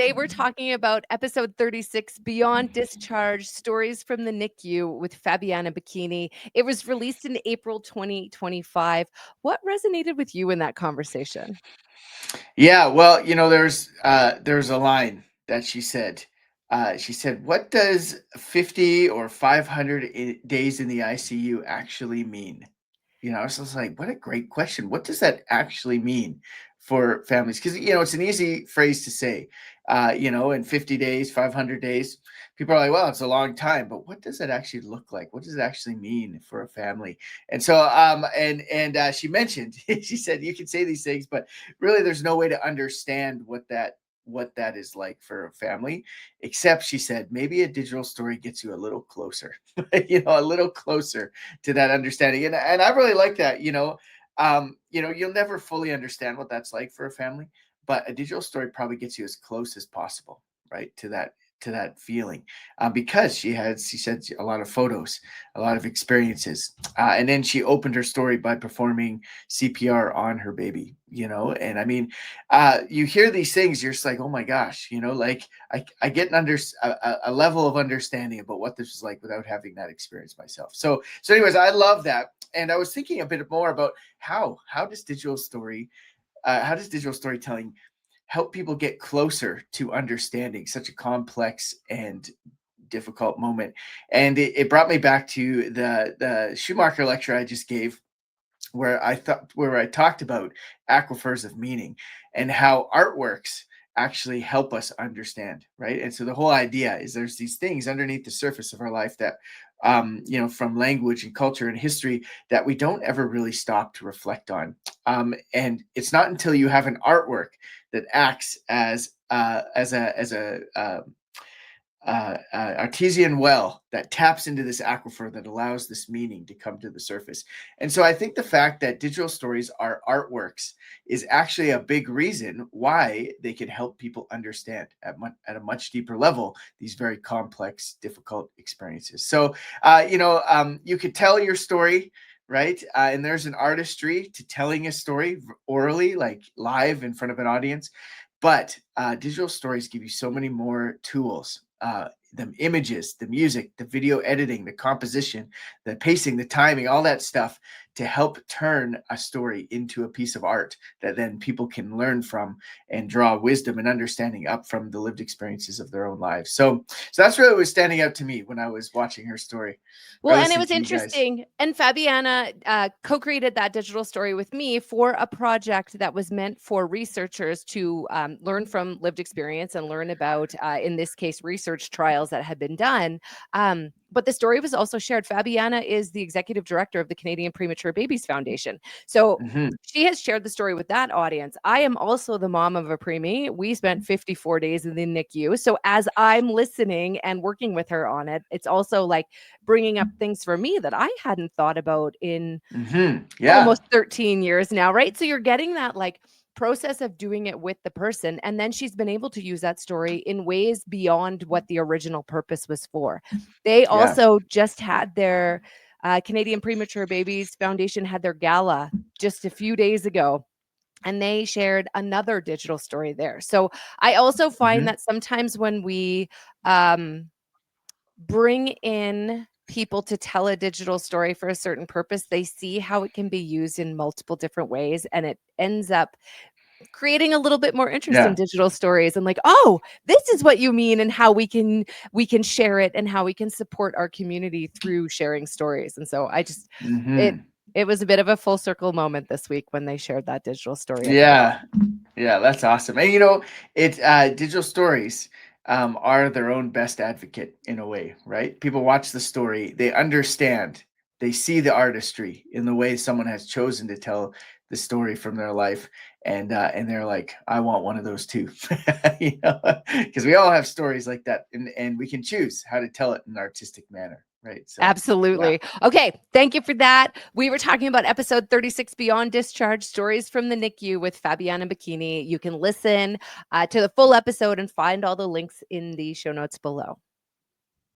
They were talking about episode 36, Beyond Discharge, Stories from the NICU with Fabiana Bacchini. It was released in April 2025. What resonated with you in that conversation? Yeah, well, there's a line that she said. She said, "What does 50 or 500 days in the ICU actually mean?" I was just like, "What a great question. What does that actually mean for families?" Because it's an easy phrase to say. In 50 days, 500 days, people are like, "Well, it's a long time," but what does it actually look like? What does it actually mean for a family? And so, she mentioned, she said, "You can say these things, but really there's no way to understand what that is like for a family, except," she said, "maybe a digital story gets you a little closer." A little closer to that understanding. And I really like that. You'll never fully understand what that's like for a family, but a digital story probably gets you as close as possible, right, to that feeling, because she said, a lot of photos, a lot of experiences, and then she opened her story by performing CPR on her baby. And I mean, you hear these things, you're just like, oh my gosh, like I get a level of understanding about what this is like without having that experience myself. So anyways, I love that. And I was thinking a bit more about how does digital storytelling help people get closer to understanding such a complex and difficult moment. And it brought me back to the Schumacher lecture I just gave, where I talked about aquifers of meaning and how artworks actually help us understand, right? And so the whole idea is there's these things underneath the surface of our life that, from language and culture and history, that we don't ever really stop to reflect on. And it's not until you have an artwork that acts as a artesian well that taps into this aquifer that allows this meaning to come to the surface. And so I think the fact that digital stories are artworks is actually a big reason why they can help people understand at a much deeper level these very complex, difficult experiences. So, you could tell your story, right? And there's an artistry to telling a story orally, like live in front of an audience. But digital stories give you so many more tools. The images, the music, the video editing, the composition, the pacing, the timing, all that stuff to help turn a story into a piece of art that then people can learn from and draw wisdom and understanding up from the lived experiences of their own lives. So that's really what was standing out to me when I was watching her story Well, or and it listening was to you guys. interesting. And Fabiana co-created that digital story with me for a project that was meant for researchers to learn from lived experience and learn about, in this case, research trials that had been done. But the story was also shared. Fabiana is the executive director of the Canadian Premature Babies Foundation. So Hmm. she has shared the story with that audience. I am also the mom of a preemie. We spent 54 days in the NICU. So as I'm listening and working with her on it, it's also like bringing up things for me that I hadn't thought about in Hmm. Yeah. almost 13 years now, right? So you're getting that like process of doing it with the person. And then she's been able to use that story in ways beyond what the original purpose was for. They Yeah. also just had their Canadian Premature Babies Foundation had their gala just a few days ago. And they shared another digital story there. So I also find Hmm. that sometimes when we um, bring in people to tell a digital story for a certain purpose, they see how it can be used in multiple different ways. And it ends up creating a little bit more interest in Yeah. digital stories and like, oh, this is what you mean and how we can share it and how we can support our community through sharing stories. And so I just it Hmm. it was a bit of a full circle moment this week when they shared that digital story at the gala. Yeah. Yeah, that's awesome. And digital stories are their own best advocate in a way, right? People watch the story, they understand, they see the artistry in the way someone has chosen to tell the story from their life, and they're like, I want one of those too, because we all have stories like that, and we can choose how to tell it in an artistic manner, right? So, yeah. Absolutely. Okay. Thank you for that. We were talking about episode 36, Beyond Discharge, Stories from the NICU with Fabiana Bacchini. You can listen to the full episode and find all the links in the show notes below.